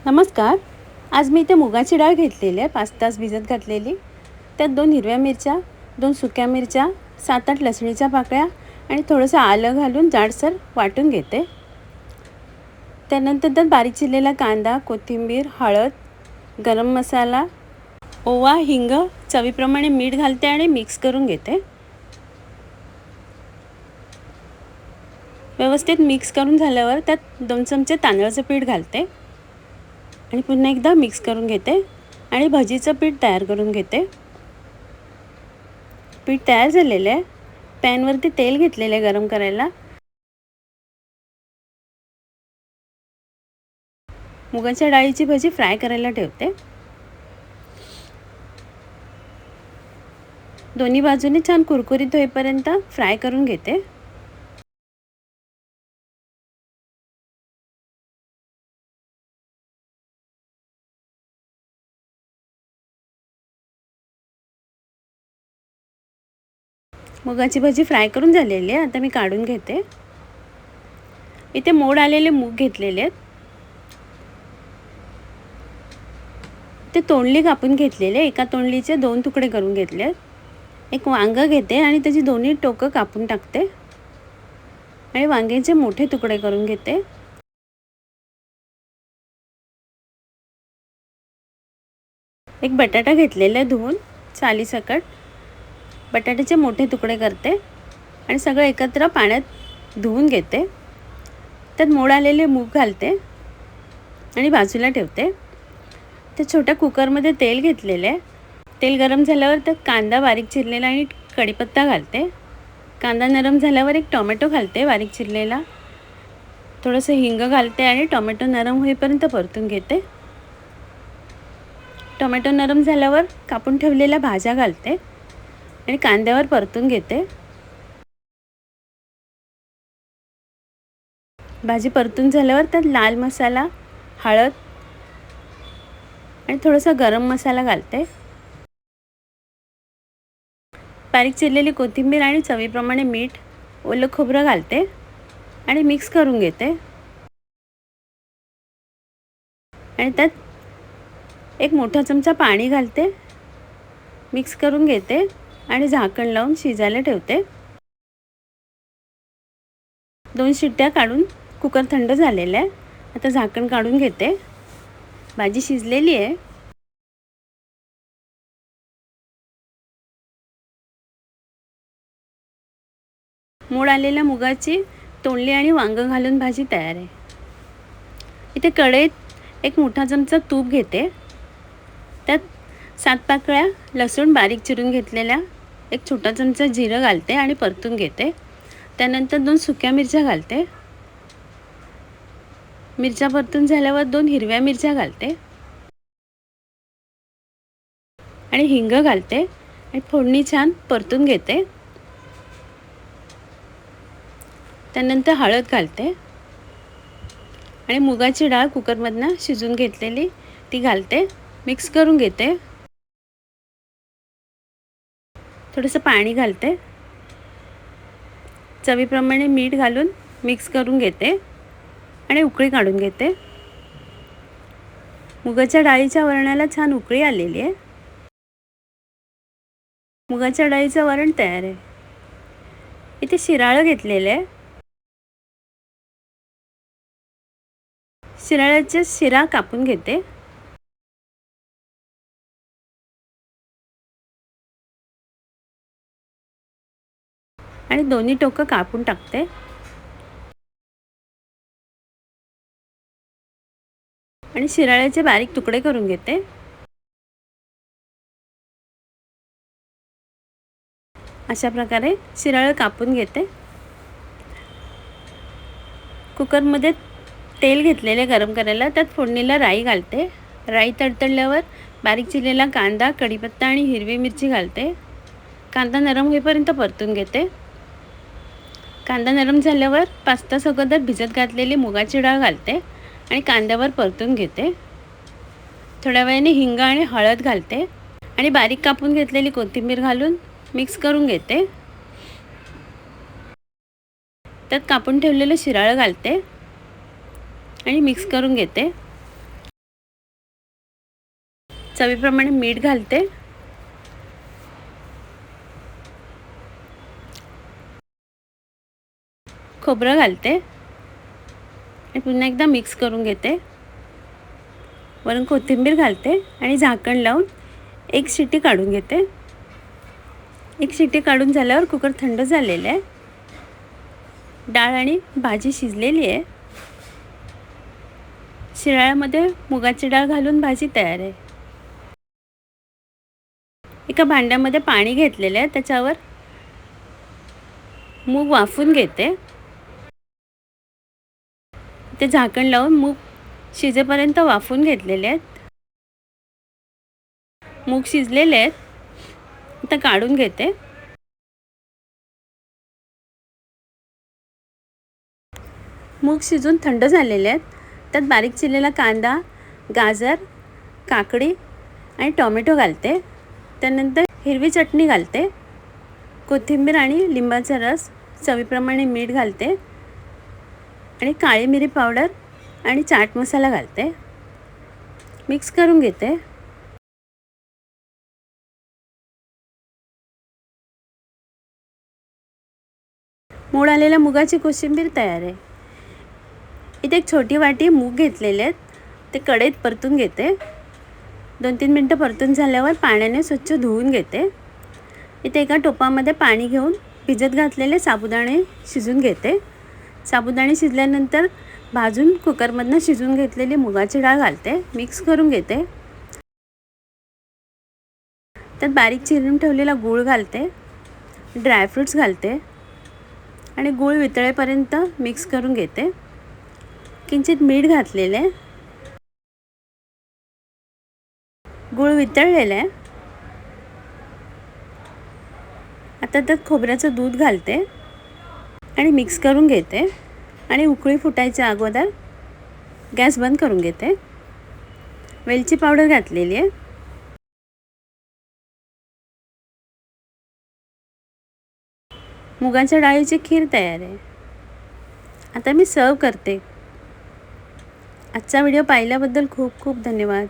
नमस्कार. आज मी इथे मुगाची डाळ घेतलेली आहे, 5 तास भिजत घातलेली. त्यात 2 हिरव्या मिरच्या, 2 सुक्या मिरच्या, 7-8 लसणीच्या पाकळ्या आणि थोडंसं आलं घालून जाडसर वाटून घेते. त्यानंतर त्यात बारीक चिरलेला कांदा, कोथिंबीर, हळद, गरम मसाला, ओवा, हिंग, चवीप्रमाणे मीठ घालते आणि मिक्स करून घेते. व्यवस्थित मिक्स करून झाल्यावर त्यात 2 चमचे तांदळाचं पीठ घालते आणि पुन्हा एकदा मिक्स करून घेते आणि भजीचं पीठ तयार करून घेते. पीठ तयार झालेलं आहे. पॅनवरती तेल घेतलेलं आहे गरम करायला. मुगाच्या डाळीची भजी फ्राय करायला ठेवते. दोन्ही बाजूने छान कुरकुरीत होईपर्यंत फ्राय करून घेते. मुगाची भजी फ्राय करून झालेली आहे. आता मी काढून घेते. इथे मोड आलेले मूग घेतलेले आहेत. ते तोंडली कापून घेतलेले. एका तोंडलीचे 2 तुकडे करून घेतले आहेत. एक वांगं घेते आणि त्याची दोन्ही टोकं कापून टाकते आणि वांग्याचे मोठे तुकडे करून घेते. एक बटाटा घेतलेला आहे धुवून सालीसकट. बटाट्याचे मोठे तुकडे करते आणि सगळं एकत्र पाण्यात धुवून घेते. त्यात मोड आलेले मूग घालते आणि बाजूला ठेवते. त्या छोट्या कुकरमध्ये तेल घेतलेले आहे. तेल गरम झाल्यावर त्यात कांदा बारीक चिरलेला आणि कढीपत्ता घालते. कांदा नरम झाल्यावर एक टोमॅटो घालते बारीक चिरलेला. थोडंसं हिंग घालते आणि टोमॅटो नरम होईपर्यंत परतून घेते. टोमॅटो नरम झाल्यावर कापून ठेवलेल्या भाज्या घालते आणि कांद्यावर परतून घेते. भाजी परतून झाल्यावर त्यात लाल मसाला, हळद आणि थोडासा गरम मसाला घालते. बारीक चिरलेली कोथिंबीर आणि चवीप्रमाणे मीठ, ओलं खोबरं घालते आणि मिक्स करून घेते. आणि त्यात एक मोठा चमचा पाणी घालते, मिक्स करून घेते आणि झाकण लावून शिजायला ठेवते. 2 शिट्ट्या काढून कुकर थंड झालेला आहे. आता झाकण काढून घेते. भाजी शिजलेली आहे. मोड आलेल्या मुगाची तोंडली आणि वांगं घालून भाजी तयार आहे. इथे कढईत एक मोठा चमचा तूप घेते. त्यात 7 पाकळ्या लसूण बारीक चिरून घेतलेल्या, एक छोटा चमचा जिरं घालते आणि परतून घेते. त्यानंतर 2 सुक्या मिरच्या घालते. मिरच्या परतून झाल्यावर 2 हिरव्या मिरच्या घालते आणि हिंग घालते आणि फोडणी छान परतून घेते. त्यानंतर हळद घालते आणि मुगाची डाळ कुकरमधनं शिजून घेतलेली ती घालते. मिक्स करून घेते. थोडंसं पाणी घालते. चवीप्रमाणे मीठ घालून मिक्स करून घेते आणि उकळी काढून घेते. मुगाच्या डाळीच्या वरणाला छान उकळी आलेली आहे. मुगाच्या डाळीचं वरण तयार आहे. इथे शिराळं घेतलेलं आहे. शिराळ्याचे शिरा कापून घेते. आणि दोन्ही टोकं कापून टाकते. आणि शिराळ्याचे बारीक तुकडे करून घेते. अशा प्रकारे शिराळं कापून घेते. कुकरमध्ये तेल घेतलेले गरम करायला. त्यात फोडणीला राई घालते. राई तडतडल्यावर बारीक चिरलेला कांदा, कढीपत्ता आणि हिरवी मिरची घालते. कांदा नरम होईपर्यंत परतून घेते. कांदा नरम झाल्यावर 5 तास अगोदर भिजत घातलेली मुगाची डाळ घालते आणि कांद्यावर परतून घेते. थोड्या वेळाने हिंग आणि हळद घालते आणि बारीक कापून घेतलेली कोथिंबीर घालून मिक्स करून घेते. त्यात कापून ठेवलेलं शिराळं घालते आणि मिक्स करून घेते. चवीप्रमाणे मीठ घालते, खोबरं घालते आणि पुन्हा एकदा मिक्स करून घेते. वरून कोथिंबीर घालते आणि झाकण लावून एक शिटी काढून घेते. एक शिटी काढून झाल्यावर कुकर थंड झालेलं आहे. डाळ आणि भाजी शिजलेली आहे. शिराळ्यामध्ये मुगाची डाळ घालून भाजी तयार आहे. एका भांड्यामध्ये पाणी घेतलेलं आहे, त्याच्यावर मूग वाफून घेते. ते झाकण लावून मूग शिजेपर्यंत वाफून घेतलेले आहेत. मूग शिजलेले आहेत, आता काढून घेते. मूग शिजून थंड झालेले आहेत. त्यात बारीक चिरलेला कांदा, गाजर, काकडी आणि टोमॅटो घालते. त्यानंतर हिरवी चटणी घालते, कोथिंबीर आणि लिंबाचा रस, चवीप्रमाणे मीठ घालते आणि काळी मिरी पावडर आणि चाट मसाला घालते. मिक्स करून घेते. मोड आलेल्या मुगाची कोशिंबीर तयार आहे. इथे एक छोटी वाटी मूग घेतलेले आहेत, ते कढईत परतून घेते. 2-3 मिनटं परतून झाल्यावर पाण्याने स्वच्छ धुवून घेते. इथे एका टोपामध्ये पाणी घेऊन भिजत घातलेले साबुदाणे शिजून घेते. साबुदाणे शिजल्यानंतर भाजून कुकरमधनं शिजून घेतलेली मुगाची डाळ घालते. मिक्स करून घेते. त्यात बारीक चिरून ठेवलेला गूळ घालते, ड्रायफ्रूट्स घालते आणि गूळ वितळेपर्यंत मिक्स करून घेते. किंचित मीठ घातलेले, गूळ वितळलेलं आहे. आता त्यात खोबऱ्याचं दूध घालते आणि मिक्स करून घेते आणि उकळी फुटायच्या अगोदर गॅस बंद करून घेते. वेलची पावडर घातलेली आहे. मुगाच्या डाळीची खीर तयार आहे. आता मी सर्व करते. आजचा व्हिडिओ पाहिल्याबद्दल खूप खूप धन्यवाद.